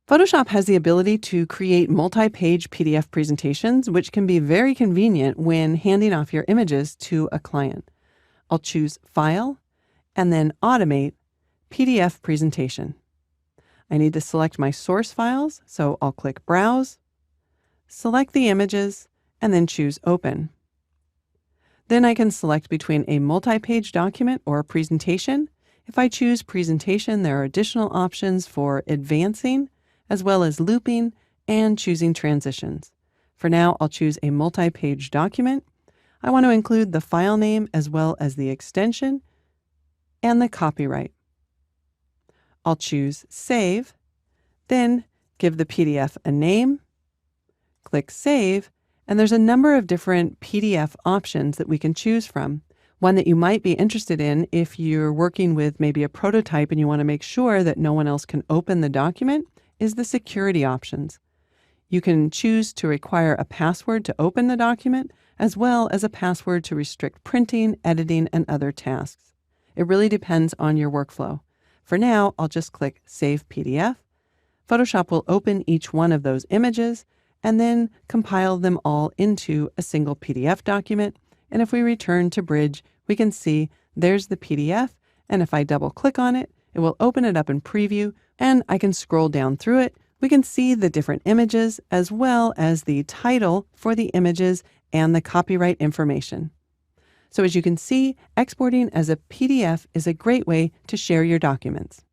Photoshop has the ability to create multi-page PDF presentations, which can be very convenient when handing off your images to a client. I'll choose File and then Automate PDF Presentation. I need to select my source files, so I'll click Browse, select the images, and then choose Open. Then I can select between a multi-page document or a presentation. If I choose Presentation, there are additional options for advancing, as well as looping and choosing transitions. For now, I'll choose a multi-page document. I want to include the file name as well as the extension and the copyright. I'll choose Save, then give the PDF a name, click Save, and there's a number of different PDF options that we can choose from. One that you might be interested in if you're working with maybe a prototype and you want to make sure that no one else can open the document is the security options. You can choose to require a password to open the document, as well as a password to restrict printing, editing, and other tasks. It really depends on your workflow. For now, I'll just click Save PDF. Photoshop will open each one of those images and then compile them all into a single PDF document. And if we return to Bridge, we can see there's the PDF. And if I double click on it, it will open it up in preview, and I can scroll down through it. We can see the different images as well as the title for the images and the copyright information. So as you can see, exporting as a PDF is a great way to share your documents.